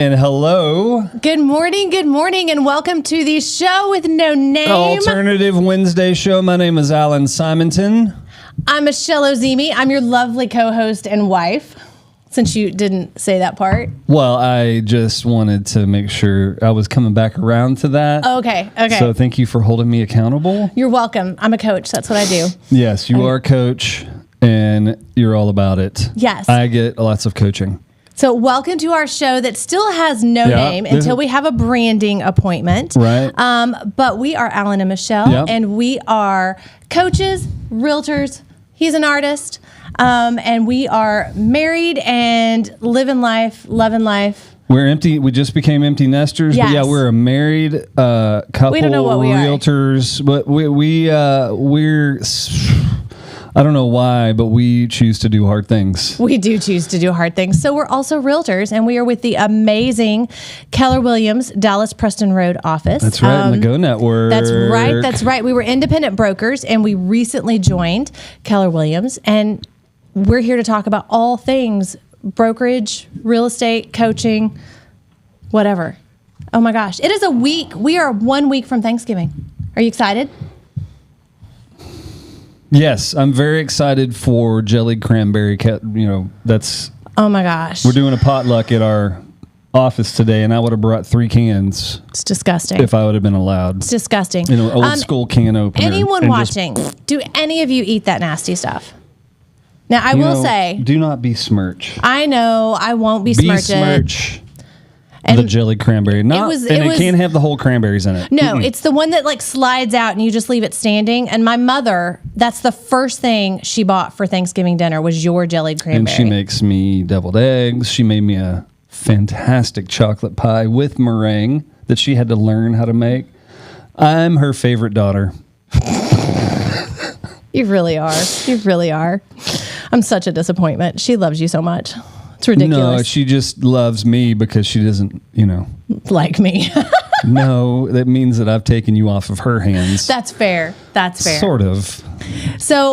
And hello. Good morning, and welcome to the show with no name. Alternative Wednesday show. My name is Alan Simonton. I'm Michelle Ozymy. I'm your lovely co-host and wife, since you didn't say that part. Well, I just wanted to make sure I was coming back around to that. Okay. So thank you for holding me accountable. You're welcome. I'm a coach. That's what I do. Yes, you are a coach, and you're all about it. Yes. I get lots of coaching. So welcome to our show that still has no name until we have a branding appointment. Right. But we are Alan and Michelle, and we are coaches, realtors. He's an artist. And we are married and living life, loving life. We're empty. We just became empty nesters. Yes. But yeah, we're a married couple. We don't know what we realtors, but we're. I don't know why, but we choose to do hard things. We do choose to do hard things. So we're also realtors, and we are with the amazing Keller Williams, Dallas Preston Road office. That's right, in the Go Network. That's right. We were independent brokers, and we recently joined Keller Williams, and we're here to talk about all things brokerage, real estate, coaching, whatever. Oh my gosh. It is a week. We are 1 week from Thanksgiving. Are you excited? Yes, I'm very excited for jellied cranberry. That's. Oh my gosh. We're doing a potluck at our office today, and I would have brought 3 cans. It's disgusting. If I would have been allowed. It's disgusting. Old school can opener. Anyone watching, do any of you eat that nasty stuff? Now, I will say. Do not besmirch. I know. I won't besmirch it. Besmirch the jellied cranberry. It can't have the whole cranberries in it. No, it's the one that like slides out and you just leave it standing. And my mother, that's the first thing she bought for Thanksgiving dinner was your jellied cranberry. And she makes me deviled eggs. She made me a fantastic chocolate pie with meringue that she had to learn how to make. I'm her favorite daughter. You really are. You really are. I'm such a disappointment. She loves you so much. It's ridiculous. No, she just loves me because she doesn't, like me. No, that means that I've taken you off of her hands. That's fair. Sort of.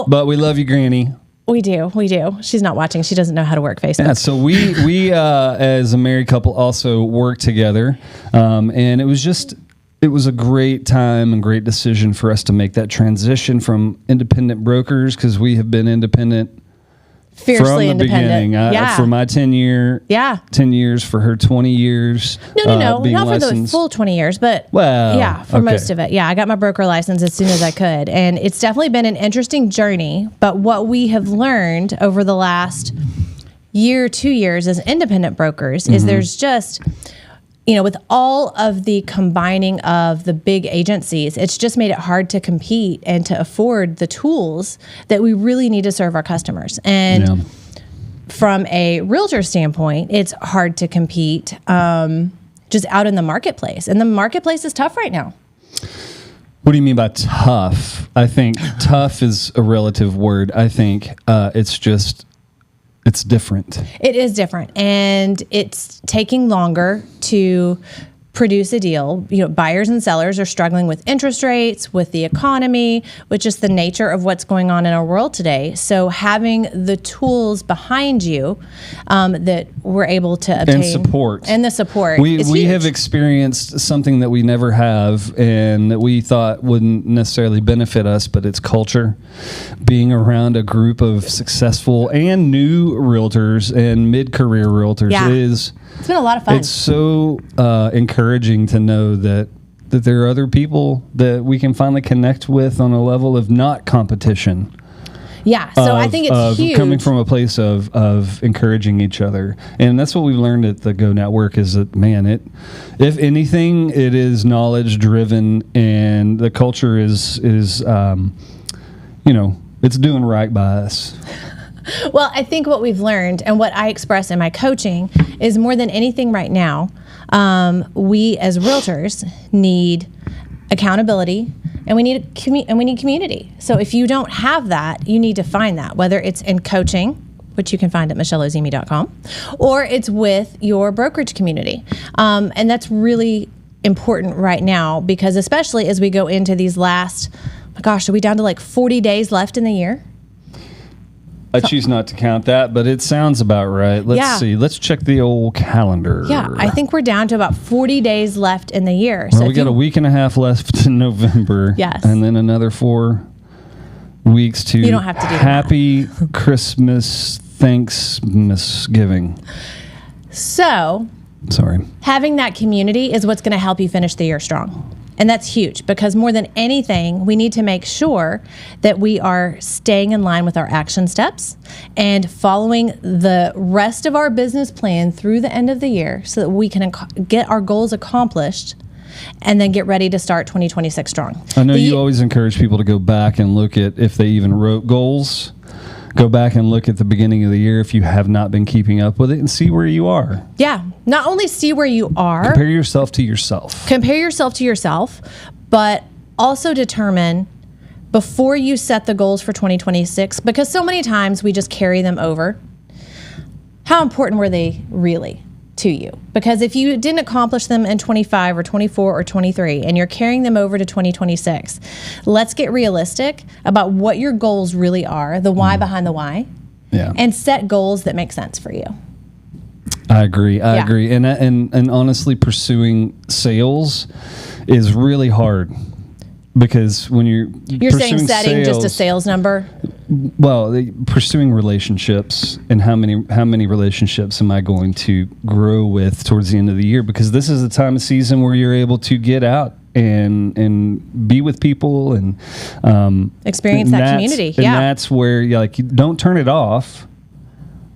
But we love you, Granny. We do. She's not watching. She doesn't know how to work Facebook. Yeah, so we as a married couple also work together. And it was a great time and great decision for us to make that transition from independent brokers, because we have been independent fiercely from the independent. beginning. For my 10 years, for her 20 years. No, not for the full 20 years, but for most of it. Yeah, I got my broker license as soon as I could. And it's definitely been an interesting journey. But what we have learned over the last year, 2 years as independent brokers is there's just, with all of the combining of the big agencies, it's just made it hard to compete and to afford the tools that we really need to serve our customers. And from a realtor standpoint, it's hard to compete just out in the marketplace. And the marketplace is tough right now. What do you mean by tough? I think tough is a relative word. I think it's different. It is different. And it's taking longer to produce a deal. Buyers and sellers are struggling with interest rates, with the economy, with just the nature of what's going on in our world today. So having the tools behind you that we're able to obtain. And the support. We have experienced something that we never have and that we thought wouldn't necessarily benefit us, but it's culture. Being around a group of successful and new realtors and mid-career realtors it's been a lot of fun. It's so encouraging to know that there are other people that we can finally connect with on a level of not competition. Yeah, so I think it's huge. Coming from a place of encouraging each other. And that's what we've learned at the Go Network is that, if anything, it is knowledge-driven, and the culture is it's doing right by us. Well, I think what we've learned and what I express in my coaching is more than anything right now, we as realtors need accountability and we need community. So if you don't have that, you need to find that, whether it's in coaching, which you can find at michelleozymy.com, or it's with your brokerage community. And that's really important right now because especially as we go into these last, are we down to like 40 days left in the year? I choose not to count that, but it sounds about right. Let's see. Let's check the old calendar. Yeah, I think we're down to about 40 days left in the year. Well, so we got a week and a half left in November. Yes. And then another 4 weeks to you don't have to do Happy Christmas, Thanksgiving. So, having that community is what's going to help you finish the year strong. And that's huge because more than anything, we need to make sure that we are staying in line with our action steps and following the rest of our business plan through the end of the year so that we can get our goals accomplished and then get ready to start 2026 strong. I know you always encourage people to go back and look at if they even wrote goals. Go back and look at the beginning of the year if you have not been keeping up with it and see where you are. Yeah. Not only see where you are. Compare yourself to yourself, but also determine before you set the goals for 2026, because so many times we just carry them over. How important were they really to you? Because if you didn't accomplish them in 25 or 24 or 23 and you're carrying them over to 2026, let's get realistic about what your goals really are, the why behind the why, and set goals that make sense for you. I agree. And honestly, pursuing sales is really hard. Because when you're saying setting just a sales number? Well, pursuing relationships and how many relationships am I going to grow with towards the end of the year? Because this is the time of season where you're able to get out and be with people and experience that community. And that's where you don't turn it off.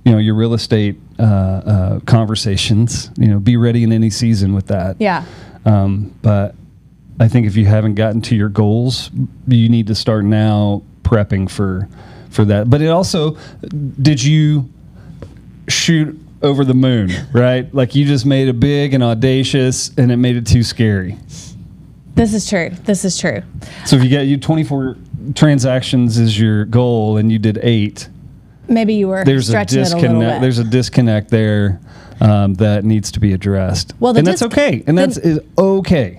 Your real estate conversations. Be ready in any season with that. Yeah. But I think if you haven't gotten to your goals, you need to start now prepping for that. But it also, did you shoot over the moon, right? Like you just made it big and audacious and it made it too scary. This is true. So if you 24 transactions is your goal and you did 8. Maybe you were stretching it a little bit. There's a disconnect there that needs to be addressed. Well, that's okay. And that's okay.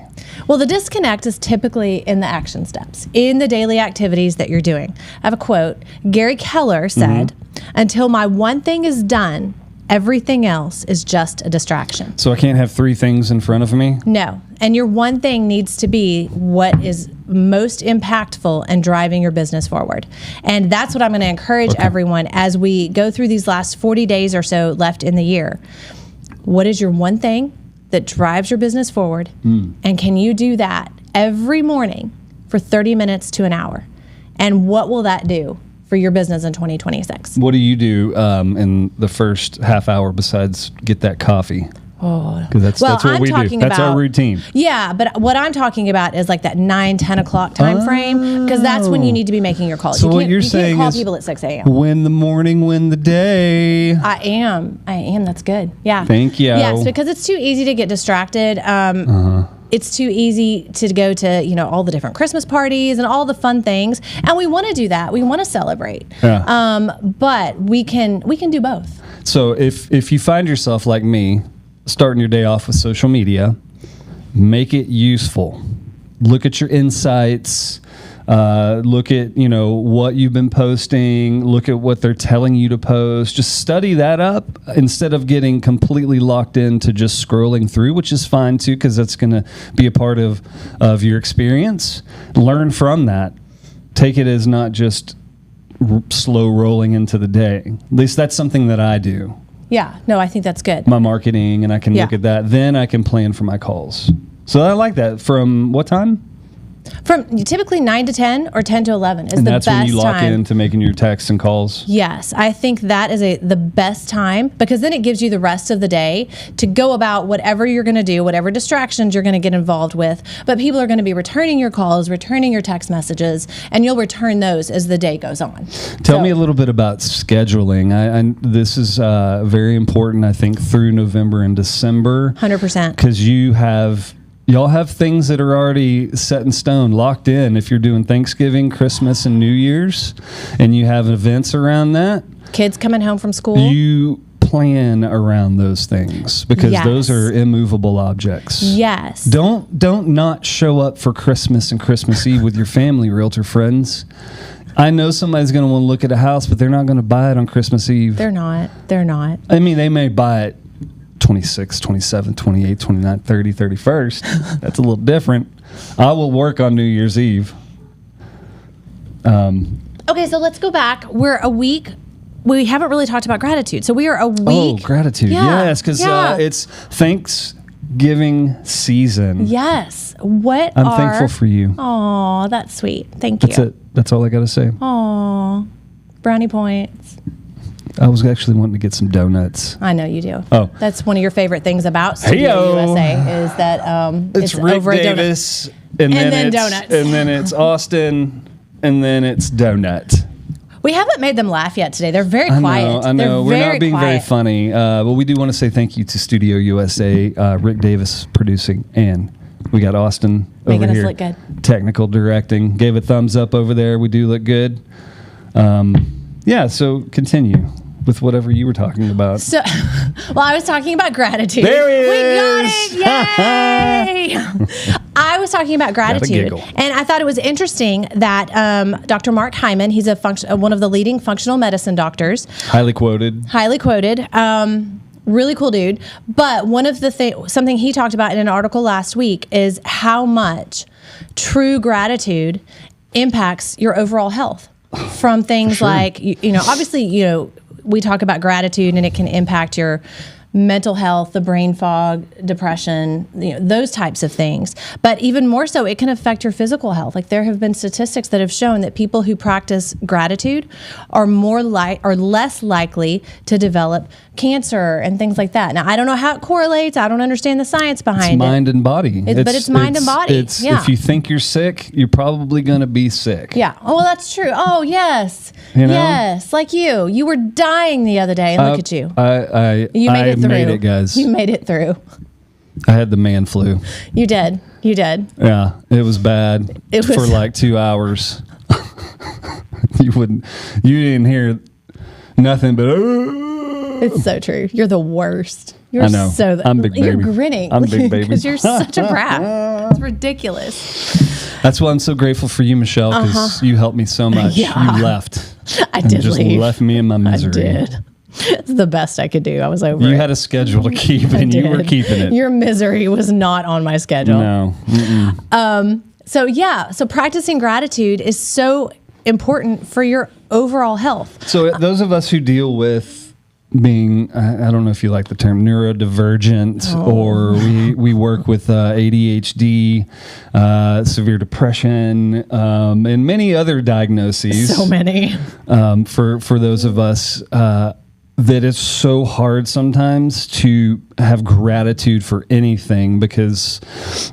Well, the disconnect is typically in the action steps, in the daily activities that you're doing. I have a quote. Gary Keller said, "Until my one thing is done, everything else is just a distraction." So I can't have 3 things in front of me? No. And your one thing needs to be what is most impactful and driving your business forward. And that's what I'm going to encourage everyone as we go through these last 40 days or so left in the year. What is your one thing that drives your business forward? And can you do that every morning for 30 minutes to an hour? And what will that do for your business in 2026? What do you do in the first half hour besides get that coffee? Because that's what we do. That's our routine. Yeah, but what I'm talking about is like that 9, 10 o'clock time frame, because that's when you need to be making your calls. So what you're saying can't call is people at 6 a.m. Win the morning, win the day. I am. That's good. Yeah. Thank you. Yes, because it's too easy to get distracted. It's too easy to go to, all the different Christmas parties and all the fun things. And we want to do that. We want to celebrate. Yeah. But we can do both. So if you find yourself like me, starting your day off with social media, make it useful. Look at your insights. Look at, what you've been posting. Look at what they're telling you to post. Just study that up instead of getting completely locked into just scrolling through, which is fine too, because that's going to be a part of your experience. Learn from that. Take it as not just slow rolling into the day. At least that's something that I do. Yeah, no, I think that's good. My marketing, and I can look at that. Then I can plan for my calls. So I like that. From what time? From typically 9 to 10 or 10 to 11 is the best time. And that's when you lock into making your texts and calls? Yes, I think that is the best time, because then it gives you the rest of the day to go about whatever you're going to do, whatever distractions you're going to get involved with. But people are going to be returning your calls, returning your text messages, and you'll return those as the day goes on. Tell me a little bit about scheduling. This is very important, I think, through November and December. 100%. Because y'all have things that are already set in stone, locked in. If you're doing Thanksgiving, Christmas, and New Year's, and you have events around that. Kids coming home from school. You plan around those things because those are immovable objects. Yes. Don't not show up for Christmas and Christmas Eve with your family, realtor friends. I know somebody's going to want to look at a house, but they're not going to buy it on Christmas Eve. They're not. I mean, they may buy it 26, 27, 28, 29, 30, 31st. That's a little different. I will work on New Year's Eve. Okay, so let's go back. We're a week. We haven't really talked about gratitude. So we are a week. Oh, gratitude. Yeah. Yes, because it's Thanksgiving season. Yes. I'm thankful for you. Oh, that's sweet. Thank you. That's it. That's all I got to say. Oh, brownie points. I was actually wanting to get some donuts. I know you do. Oh. That's one of your favorite things about StudioUSA is that it's Rick over Davis, a donut. And then donuts. And then it's Austin, and then it's donut. We haven't made them laugh yet today. They're very quiet. I know. We're not being very funny. But we do want to say thank you to StudioUSA, Rick Davis producing, and we got Austin making over here. Us look good. Technical directing. Gave a thumbs up over there. We do look good. So continue with whatever you were talking about. So, I was talking about gratitude. There he is. We got it. Yay! I was talking about gratitude. And I thought it was interesting that Dr. Mark Hyman, he's one of the leading functional medicine doctors. Highly quoted. Really cool dude. But one of the something he talked about in an article last week is how much true gratitude impacts your overall health. From things like, obviously, we talk about gratitude and it can impact your mental health, the brain fog, depression, those types of things. But even more so, it can affect your physical health. Like there have been statistics that have shown that people who practice gratitude are less likely to develop cancer and things like that. Now, I don't know how it correlates. I don't understand the science behind it. It's mind and body. But it's mind and body. If you think you're sick, you're probably going to be sick. Yeah. Oh, well, that's true. Oh, yes. Yes. Like you. You were dying the other day, and look at you. You made it through. Made it, guys. You made it through. I had the man flu. You did. Yeah, it was bad. It was for like 2 hours. You didn't hear nothing but. It's so true. You're the worst. I know. I'm big baby. You're grinning. I'm big baby because you're such a brat. It's ridiculous. That's why I'm so grateful for you, Michelle, because you helped me so much. Yeah. You left. I did just leave. Left me in my misery. I did. It's the best I could do. I was over You it. had a schedule to keep, and you were keeping it. Your misery was not on my schedule. No. So practicing gratitude is so important for your overall health. So those of us who deal with being, I don't know if you like the term, neurodivergent, or we work with ADHD, severe depression, and many other diagnoses. So many. For those of us that it's so hard sometimes to have gratitude for anything because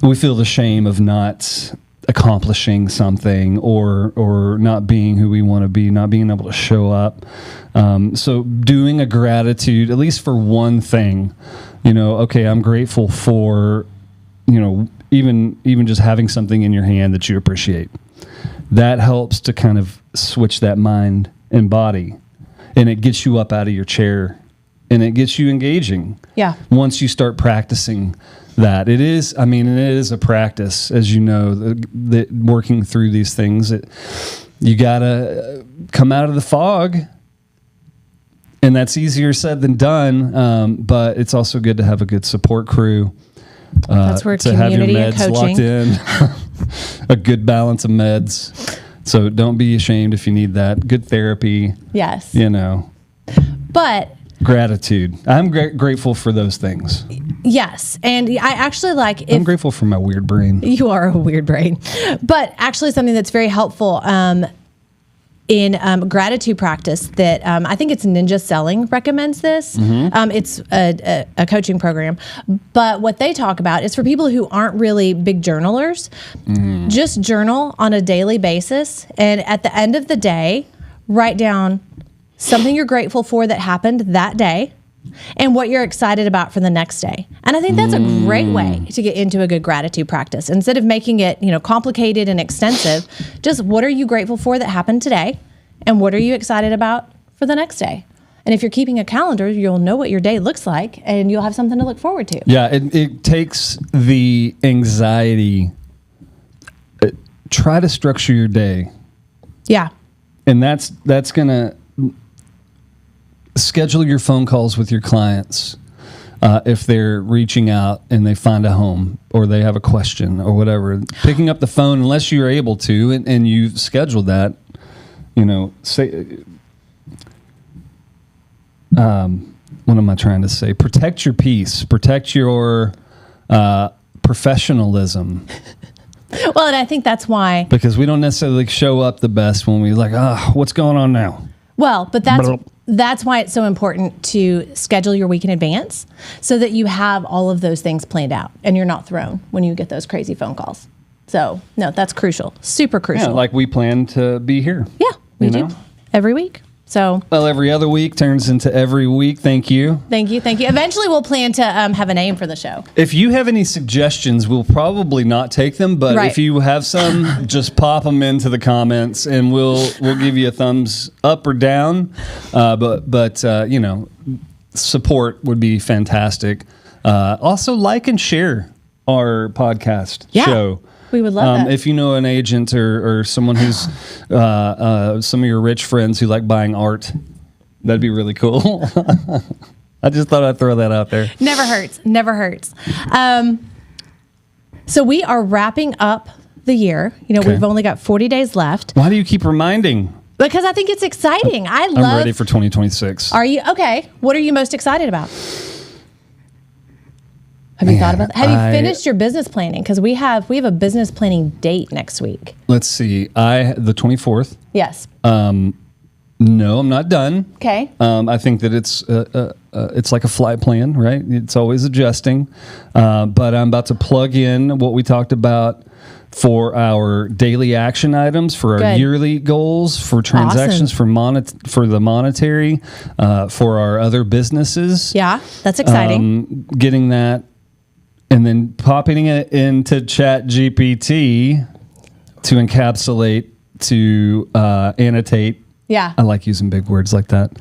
we feel the shame of not accomplishing something or not being who we want to be, not being able to show up. So doing a gratitude, at least for one thing, okay, I'm grateful for, even just having something in your hand that you appreciate. That helps to kind of switch that mind and body. And it gets you up out of your chair and it gets you engaging. Yeah. Once you start practicing that. It is a practice, as you know, that working through these things. You got to come out of the fog, and that's easier said than done, but it's also good to have a good support crew. That's where to have your community meds and coaching. locked in, a good balance of meds. So don't be ashamed if you need that. Good therapy. Yes. But gratitude. I'm grateful for those things. Yes. And I actually I'm grateful for my weird brain. You are a weird brain. But actually something that's very helpful in gratitude practice that I think it's Ninja Selling recommends this. Mm-hmm. It's a coaching program. But what they talk about is for people who aren't really big journalers, just journal on a daily basis. And at the end of the day, write down something you're grateful for that happened that day and what you're excited about for the next day. And I think that's a great way to get into a good gratitude practice. Instead of making it, complicated and extensive, just what are you grateful for that happened today and what are you excited about for the next day? And if you're keeping a calendar, you'll know what your day looks like and you'll have something to look forward to. Yeah, it takes the anxiety. Try to structure your day. Yeah. And that's going to schedule your phone calls with your clients. If they're reaching out and they find a home or they have a question or whatever, picking up the phone, unless you're able to, and you've scheduled that, say, what am I trying to say? Protect your peace, protect your professionalism. Well, and I think that's why. Because we don't necessarily show up the best when we what's going on now? Well, but that's why it's so important to schedule your week in advance so that you have all of those things planned out and you're not thrown when you get those crazy phone calls. So, no, that's crucial. Super crucial. Yeah, like we plan to be here. Yeah, we do. Every week. So, well, every other week turns into every week. Thank you. Thank you. Eventually, we'll plan to have a name for the show. If you have any suggestions, we'll probably not take them. But if you have some, just pop them into the comments, and we'll give you a thumbs up or down. But support would be fantastic. Also, like and share our podcast show. We would love that. If you know an agent or someone who's some of your rich friends who like buying art, that'd be really cool. I just thought I'd throw that out there. Never hurts. So we are wrapping up the year. We've only got 40 days left. Why do you keep reminding? Because I think it's exciting. I'm ready for 2026. Are you? Okay. What are you most excited about? Have you thought about that? Have you finished your business planning? Because we have a business planning date next week. Let's see. The 24th. Yes. No, I'm not done. Okay. I think that it's like a flight plan, right? It's always adjusting. But I'm about to plug in what we talked about for our daily action items, for our yearly goals, for transactions, for the monetary, for our other businesses. Yeah, that's exciting. Getting that. And then popping it into ChatGPT to encapsulate, to annotate. Yeah. I like using big words like that.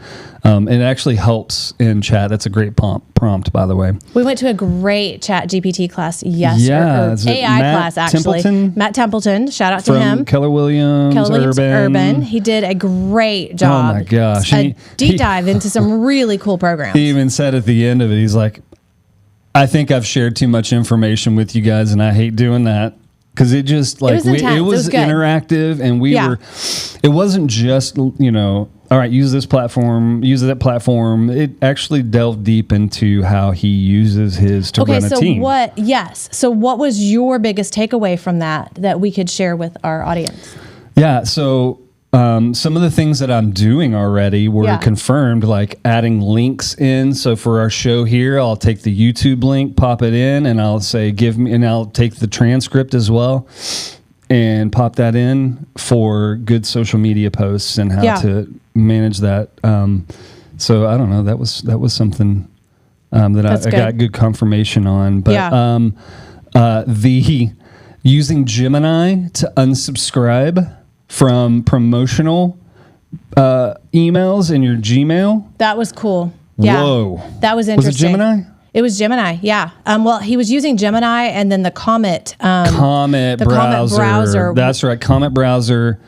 It actually helps in chat. That's a great prompt, by the way. We went to a great ChatGPT class yesterday. Yeah. AI class, actually. Matt Templeton. Shout out to him. Keller Williams Urban. He did a great job. Oh, my gosh. A deep dive into some really cool programs. He even said at the end of it, he's like, I think I've shared too much information with you guys, and I hate doing that because it just it was interactive, and it wasn't just all right, use this platform, use that platform. It actually delved deep into how he uses his to run a team. So what was your biggest takeaway from that we could share with our audience? Yeah, so some of the things that I'm doing already were confirmed, like adding links in. So for our show here, I'll take the YouTube link, pop it in, and I'll say, and I'll take the transcript as well and pop that in for good social media posts and how to manage that. So I don't know, that was something that I got good confirmation on. But the using Gemini to unsubscribe from promotional emails in your Gmail. That was cool. Yeah. Whoa. That was interesting. Was it Gemini? It was Gemini, yeah. Well, he was using Gemini and then the Comet. Comet browser. That's right. Comet browser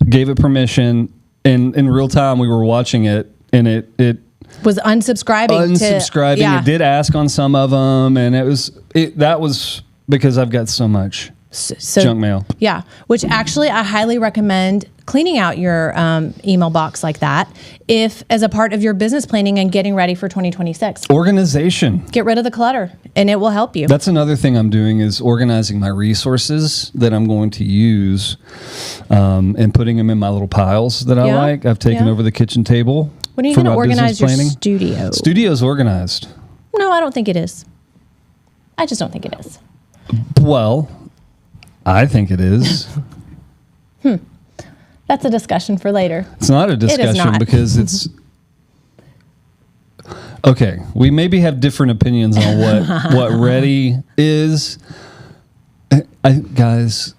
gave it permission. And in real time, we were watching it, and it was unsubscribing. It did ask on some of them, and that was because I've got so much. Junk mail. Yeah, which actually I highly recommend cleaning out your email box like that as a part of your business planning and getting ready for 2026. Organization. Get rid of the clutter, and it will help you. That's another thing I'm doing is organizing my resources that I'm going to use and putting them in my little piles that I like. I've taken over the kitchen table. When are you going to organize your studio? Studio's organized. No, I don't think it is. I just don't think it is. Well, I think it is. That's a discussion for later. It's not a discussion because it's... Okay, we maybe have different opinions on what ready is. Guys,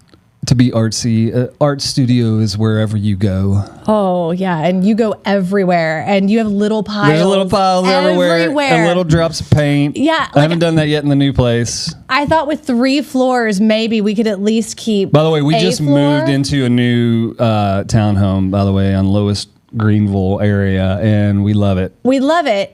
to be artsy. Art studio is wherever you go. Oh, yeah. And you go everywhere. And you have little piles. There's little piles everywhere. And little drops of paint. Yeah. I haven't done that yet in the new place. I thought with 3 floors, maybe we could at least keep. By the way, we just moved into a new townhome, by the way, on Lowest Greenville area. And we love it. We love it.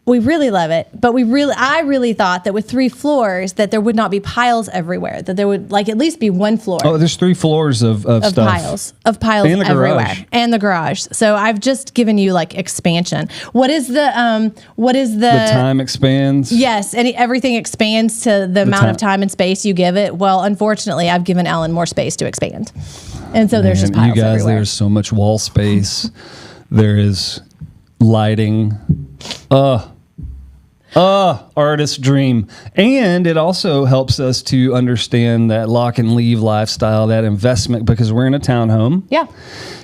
We really love it, but I really thought that with 3 floors that there would not be piles everywhere, that there would like at least be 1 floor. Oh, there's 3 floors of stuff. Of piles and the everywhere. Garage. And the garage. So I've just given you like expansion. What is the time expands? Yes, and everything expands to the amount of time and space you give it. Well, unfortunately, I've given Ellen more space to expand. And so there's just piles everywhere. There's so much wall space. There is lighting. Artist dream. And it also helps us to understand that lock and leave lifestyle, that investment, because we're in a townhome. Yeah.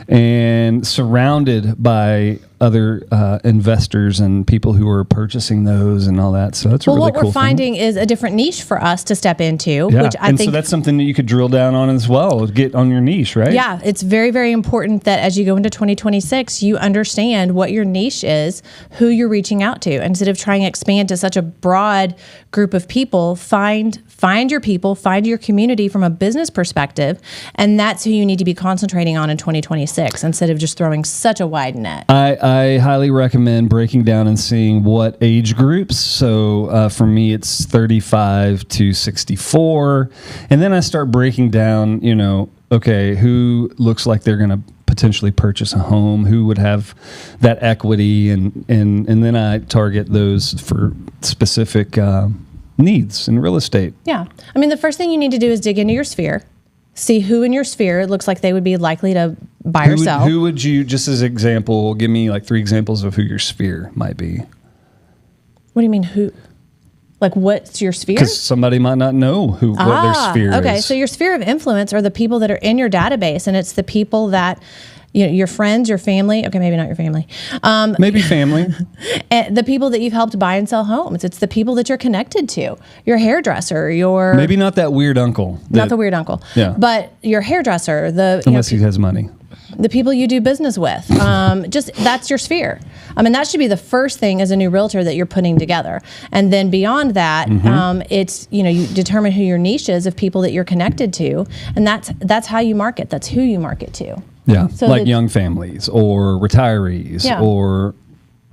And surrounded by other investors and people who are purchasing those and all that. So that's a really cool thing. What we're finding is a different niche for us to step into, which I think. So that's something that you could drill down on as well, get on your niche, right? Yeah, it's very, very important that as you go into 2026, you understand what your niche is, who you're reaching out to. Instead of trying to expand to such a broad group of people, find your people, find your community from a business perspective, and that's who you need to be concentrating on in 2026 instead of just throwing such a wide net. I highly recommend breaking down and seeing what age groups. So for me, it's 35 to 64. And then I start breaking down, okay, who looks like they're going to potentially purchase a home, who would have that equity, and then I target those for specific needs in real estate. Yeah. I mean, the first thing you need to do is dig into your sphere. See who in your sphere it looks like they would be likely to buy or sell. Who would you, just as an example, give me like 3 examples of who your sphere might be? What do you mean who? Like what's your sphere? Because somebody might not know what their sphere is. Okay, so your sphere of influence are the people that are in your database, and it's the people that your friends, your family. Okay, maybe not your family. Maybe family. And the people that you've helped buy and sell homes. It's the people that you're connected to. Your hairdresser, maybe not that weird uncle. Not the weird uncle. Yeah. But your hairdresser, unless he has money. The people you do business with. Just that's your sphere. I mean, that should be the first thing as a new realtor that you're putting together. And then beyond that, it's, you determine who your niche is of people that you're connected to. And that's how you market. That's who you market to. Yeah. So like young families or retirees or,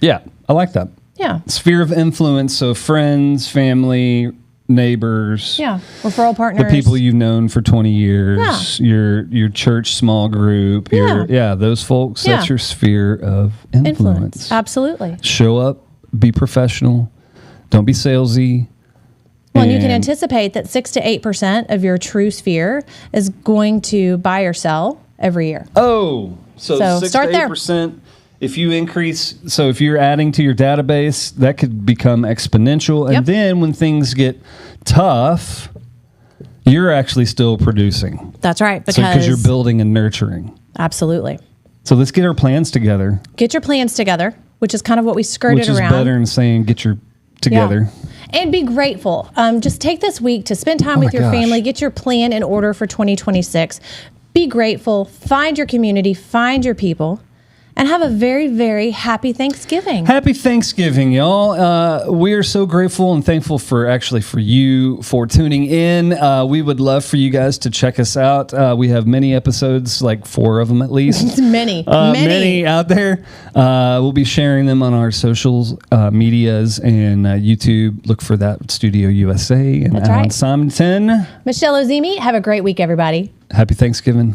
I like that. Yeah. Sphere of influence. So friends, family, neighbors. Yeah. Referral partners. The people you've known for 20 years. Yeah. Your church small group. Those folks. Yeah. That's your sphere of influence. Absolutely. Show up. Be professional. Don't be salesy. Well, and you can anticipate that 6 to 8% of your true sphere is going to buy or sell every year. Oh, so 6 to 8%. If you increase, so if you're adding to your database, that could become exponential. And then when things get tough, you're actually still producing. That's right. Because you're building and nurturing. Absolutely. So let's get our plans together. Get your plans together, which is kind of what we skirted around. Which is better than saying get your together. Yeah. And be grateful. Just take this week to spend time with your family. Get your plan in order for 2026. Be grateful. Find your community. Find your people. And have a very, very happy Thanksgiving. Happy Thanksgiving, y'all. We are so grateful and thankful for you for tuning in. We would love for you guys to check us out. We have many episodes, like 4 of them at least. Many out there. We'll be sharing them on our social medias and YouTube. Look for that StudioUSA and Simonton. Michelle Ozymy. Have a great week, everybody. Happy Thanksgiving.